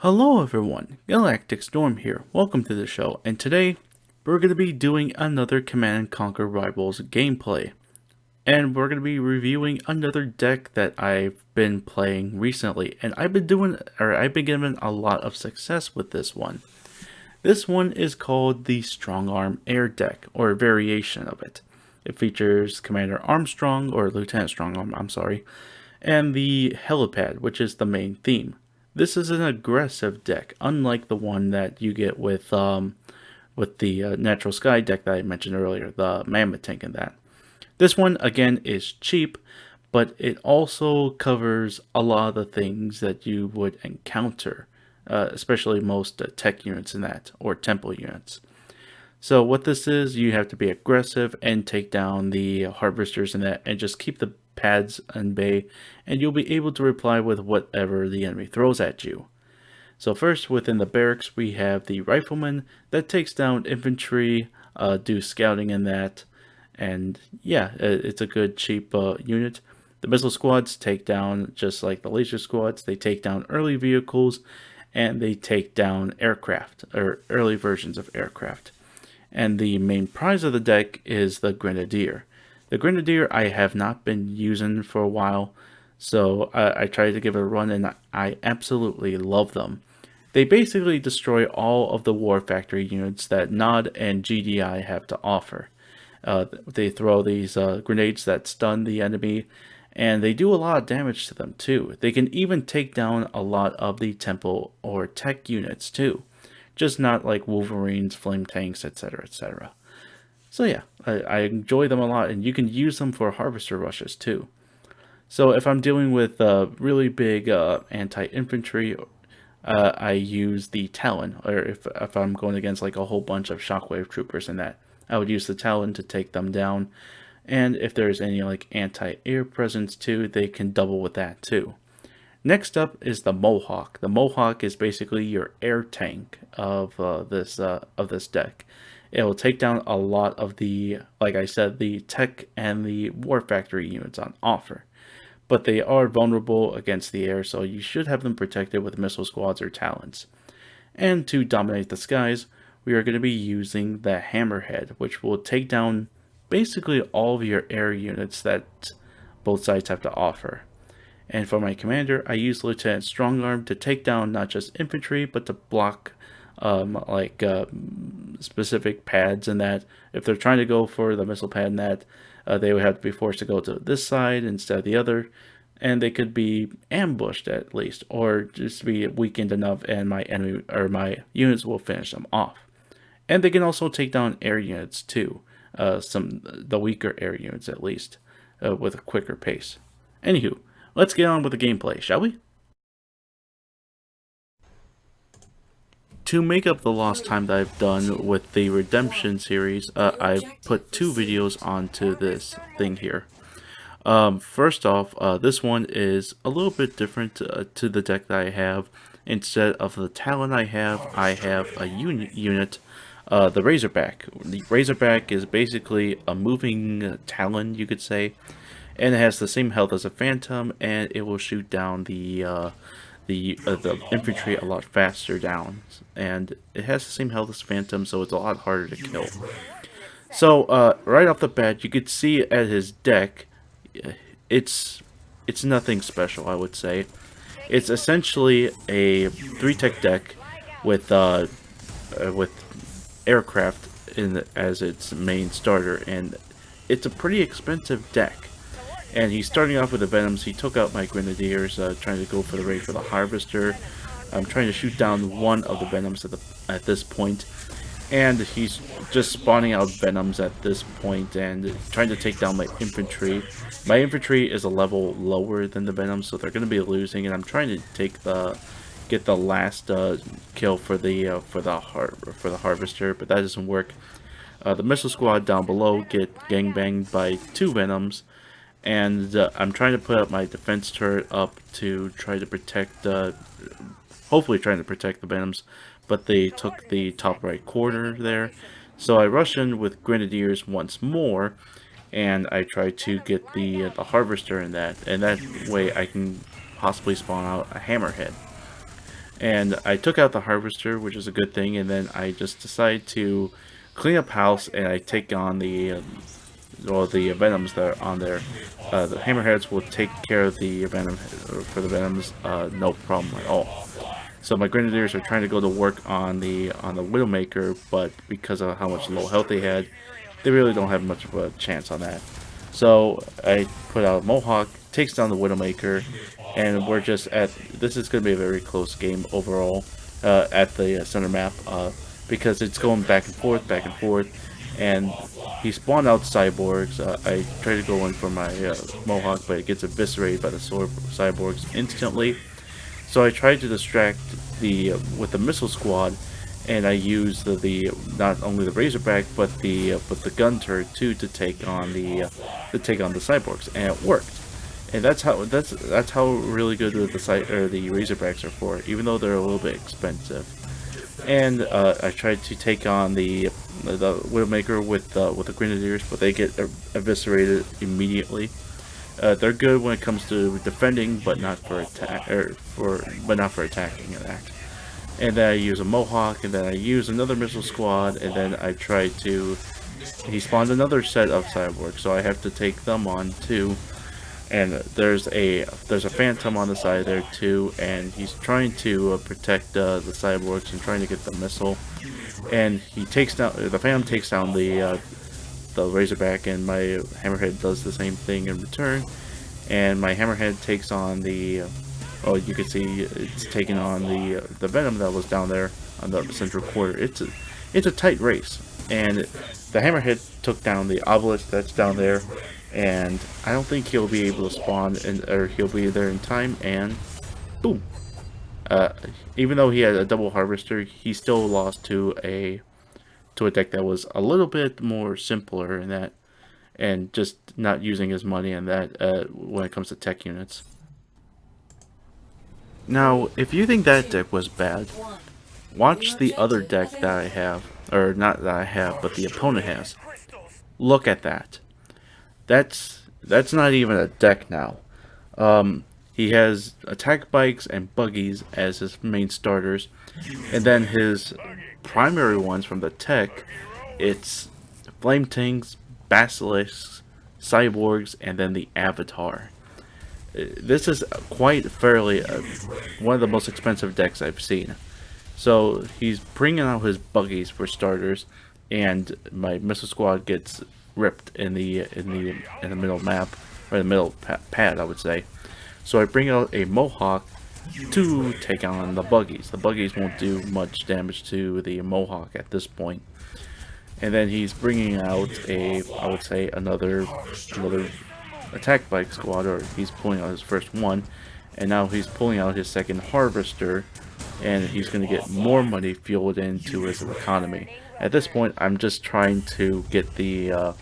Hello everyone, GalacticStorm here. Welcome to the show, and today we're going to be doing another Command & Conquer Rivals gameplay. And we're going to be reviewing another deck that I've been playing recently, and I've been given a lot of success with this one. This one is called the Strong Arm Air deck, or a variation of it. It features Commander Armstrong, or Lieutenant Strongarm, I'm sorry, and the helipad, which is the main theme. This is an aggressive deck, unlike the one that you get with the Natural Sky deck that I mentioned earlier, the Mammoth Tank and that. This one, again, is cheap, but it also covers a lot of the things that you would encounter, especially most tech units in that, or temple units. So what this is, you have to be aggressive and take down the harvesters in that, and just keep the pads in bay, and you'll be able to reply with whatever the enemy throws at you. So first, within the barracks, we have the rifleman that takes down infantry, do scouting in that, and yeah, it's a good cheap unit. The missile squads take down, just like the laser squads, they take down early vehicles, and they take down aircraft, or early versions of aircraft. And the main prize of the deck is the Grenadier. The Grenadier I have not been using for a while, so I tried to give it a run, and I absolutely love them. They basically destroy all of the War Factory units that NOD and GDI have to offer. They throw these grenades that stun the enemy, and they do a lot of damage to them too. They can even take down a lot of the temple or tech units too. Just not like Wolverines, flame tanks, etc., etc. So yeah, I enjoy them a lot, and you can use them for harvester rushes too. So if I'm dealing with really big anti-infantry, I use the Talon, or if I'm going against like a whole bunch of shockwave troopers and that, I would use the Talon to take them down. And if there's any like anti-air presence too, they can double with that too. Next up is the Mohawk. The Mohawk is basically your air tank of this deck. It will take down a lot of the, like I said, the tech and the War Factory units on offer. But they are vulnerable against the air, so you should have them protected with missile squads or talons. And to dominate the skies, we are going to be using the Hammerhead, which will take down basically all of your air units that both sides have to offer. And for my commander, I use Lieutenant Strongarm to take down not just infantry, but to block specific pads and that. If they're trying to go for the missile pad and that, they would have to be forced to go to this side instead of the other. And they could be ambushed at least, or just be weakened enough, and my enemy or my units will finish them off. And they can also take down air units too, the weaker air units at least, with a quicker pace. Anywho, let's get on with the gameplay, shall we? To make up the lost time that I've done with the Redemption series, I've put two videos onto this thing here. First off, this one is a little bit different to the deck that I have. Instead of the Talon I have a unit, the Razorback. The Razorback is basically a moving Talon, you could say, and it has the same health as a Phantom, and it will shoot down the infantry a lot faster down, and it has the same health as Phantom, so it's a lot harder to kill. So right off the bat, you could see at his deck, it's nothing special, I would say. It's essentially a 3-tech deck with aircraft as its main starter, and it's a pretty expensive deck. And he's starting off with the Venoms. He took out my Grenadiers, trying to go for the raid for the Harvester. I'm trying to shoot down one of the Venoms at this point. And he's just spawning out Venoms at this point and trying to take down my infantry. My infantry is a level lower than the Venoms, so they're going to be losing. And I'm trying to get the last kill for the Harvester, but that doesn't work. The Missile Squad down below get gangbanged by 2 Venoms. And I'm trying to put up my defense turret up to try to protect, hopefully trying to protect the Venoms, but they took the top right corner there. So I rush in with Grenadiers once more, and I try to get the Harvester in that, and that way I can possibly spawn out a Hammerhead. And I took out the harvester, which is a good thing, and then I just decided to clean up house, and I take on the well, the venoms that are on there. The hammerheads will take care of the venom for the venoms, no problem at all. So my grenadiers are trying to go to work on the Widowmaker, but because of how much low health they had, they really don't have much of a chance on that. So I put out a Mohawk, takes down the Widowmaker, and we're just at, this is going to be a very close game overall at the center map because it's going back and forth, and he spawned out cyborgs. I try to go in for my Mohawk, but it gets eviscerated by the cyborgs instantly. So I tried to distract the with the missile squad, and I used the not only the Razorback but the gun turret too to take on the cyborgs, and it worked. And that's how really good the Razorbacks are for, even though they're a little bit expensive. And I tried to take on the Widowmaker with the Grenadiers, but they get eviscerated immediately. They're good when it comes to defending, but not for not for attacking an act. And then I use a Mohawk, and then I use another missile squad, and then I try to. He spawned another set of cyborgs, so I have to take them on too. And there's a Phantom on the side there too, and he's trying to protect the cyborgs and trying to get the missile. And he takes down the Phantom takes down the Razorback, and my Hammerhead does the same thing in return. And my Hammerhead takes on the oh, you can see it's taking on the Venom that was down there on the central quarter. It's a tight race, and the Hammerhead took down the Obelisk that's down there, and I don't think he'll be able to spawn or he'll be there in time. And boom! Even though he had a double harvester, he still lost to a deck that was a little bit more simpler in that, and just not using his money in that when it comes to tech units. Now, if you think that deck was bad, watch the other deck that I have, or not that I have, but the opponent has. Look at that. That's not even a deck now. He has attack bikes and buggies as his main starters, and then his primary ones from the tech, it's flame tanks, basilisks, cyborgs, and then the avatar. This is quite fairly one of the most expensive decks I've seen. So he's bringing out his buggies for starters, and my missile squad gets ripped in the middle map, or the middle pad, I would say. So I bring out a Mohawk to take on the buggies. The buggies won't do much damage to the Mohawk at this point. And then he's bringing out I would say another attack bike squad, or he's pulling out his first one, and now he's pulling out his second harvester, and he's going to get more money fueled into his economy. At this point, I'm just trying to get the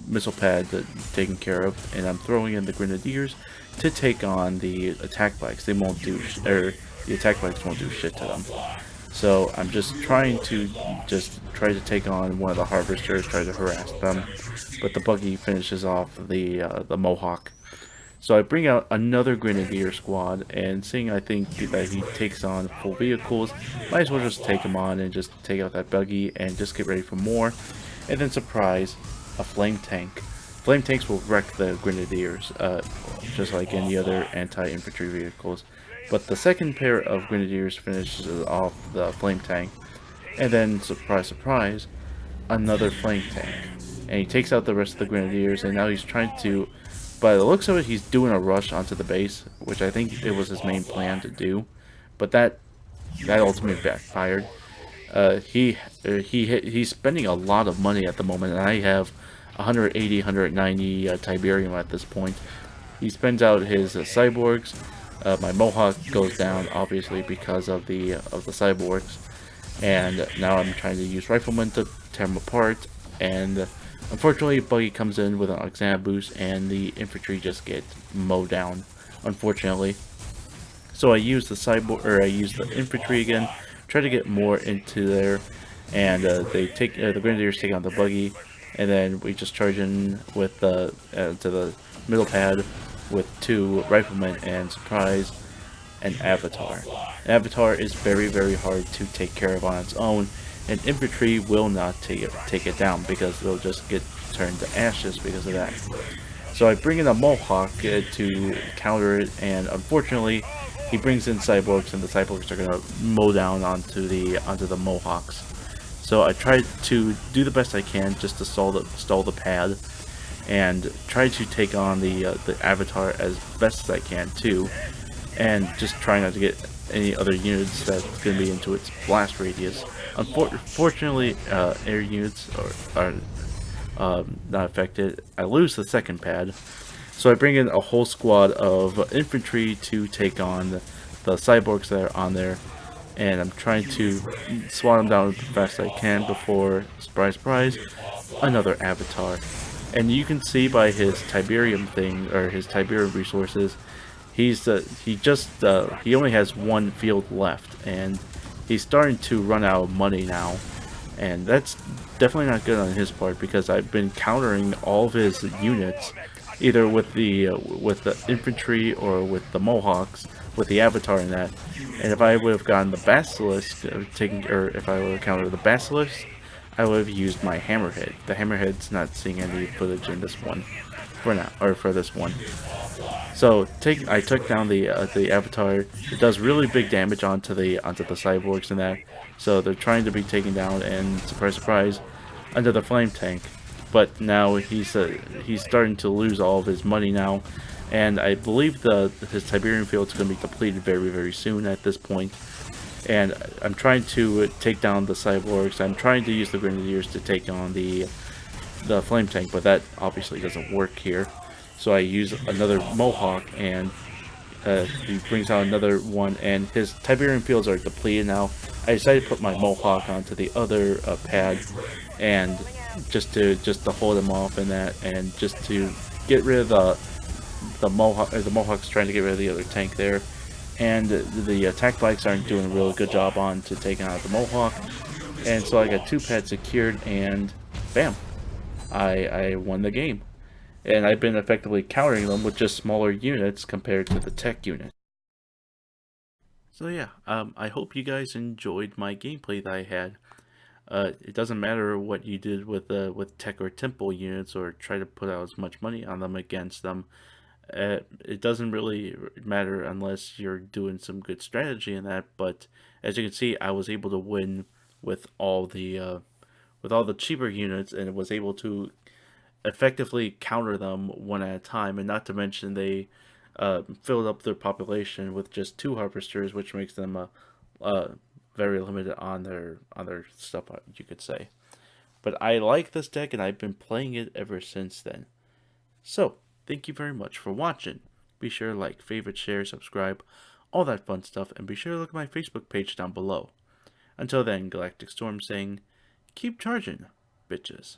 missile pad taken care of, and I'm throwing in the Grenadiers to take on the attack bikes. They won't do, or the attack bikes won't do shit to them. So I'm just trying to take on one of the harvesters, try to harass them, but the buggy finishes off the Mohawk. So I bring out another Grenadier squad, and seeing I think that he takes on full vehicles, might as well just take him on and just take out that buggy and just get ready for more. And then surprise, a flame tank. Flame tanks will wreck the Grenadiers, just like any other anti-infantry vehicles. But the second pair of Grenadiers finishes off the flame tank, and then surprise, surprise, another flame tank. And he takes out the rest of the Grenadiers, and now he's trying to, by the looks of it, he's doing a rush onto the base, which I think it was his main plan to do. But that ultimately backfired. He's spending a lot of money at the moment, and I have 180, 190 Tiberium at this point. He spends out his cyborgs. My Mohawk goes down, obviously, because of the cyborgs, and now I'm trying to use Rifleman to tear them apart, and unfortunately Buggy comes in with an Oxana boost, and the infantry just get mowed down, unfortunately. So I use I use the infantry again, try to get more into there, and they take the Grenadiers take on the Buggy, and then we just charge in with to the middle pad with 2 Riflemen, and surprise, an Avatar. An Avatar is very hard to take care of on its own, and infantry will not take it down because they'll just get turned to ashes because of that. So I bring in a Mohawk to counter it, and unfortunately, he brings in cyborgs, and the cyborgs are gonna mow down onto the Mohawks. So I tried to do the best I can just to stall the pad, and try to take on the Avatar as best as I can too, and just try not to get any other units that's gonna be into its blast radius. Unfortunately, air units are not affected. I lose the second pad, so I bring in a whole squad of infantry to take on the cyborgs that are on there, and I'm trying to swat them down as fast as I can before, surprise, another Avatar. And you can see by his Tiberium thing, or his Tiberium resources, he only has one field left, and he's starting to run out of money now. And that's definitely not good on his part, because I've been countering all of his units, either with the infantry or with the Mohawks, with the Avatar in that. And if I would have gotten the Basilisk or if I would have countered the Basilisk, I would have used my Hammerhead. The Hammerhead's not seeing any footage in this one, for now, or for this one. So I took down the Avatar. It does really big damage onto the cyborgs and that. So they're trying to be taken down, and surprise, under the flame tank. But now he's starting to lose all of his money now, and I believe his Tiberium field is going to be depleted very soon at this point. And I'm trying to take down the cyborgs. I'm trying to use the Grenadiers to take on the flame tank, but that obviously doesn't work here. So I use another Mohawk, and he brings out another one, and his Tiberium fields are depleted now. I decided to put my Mohawk onto the other pad, and just to hold him off in that, and just to get rid of the Mohawk. The Mohawk's trying to get rid of the other tank there, and the attack bikes aren't doing a really good job on to taking out the Mohawk. And so I got 2 pads secured, and bam, I won the game. And I've been effectively countering them with just smaller units compared to the tech unit. So yeah, I hope you guys enjoyed my gameplay that I had. It doesn't matter what you did with tech or temple units, or try to put out as much money on them against them. It doesn't really matter unless you're doing some good strategy in that. But as you can see, I was able to win with all the cheaper units, and was able to effectively counter them one at a time. And not to mention, they filled up their population with just 2 harvesters, which makes them very limited on their stuff, you could say. But I like this deck, and I've been playing it ever since then. So thank you very much for watching. Be sure to like, favorite, share, subscribe, all that fun stuff, and be sure to look at my Facebook page down below. Until then, GalacticStorm saying, keep charging, bitches.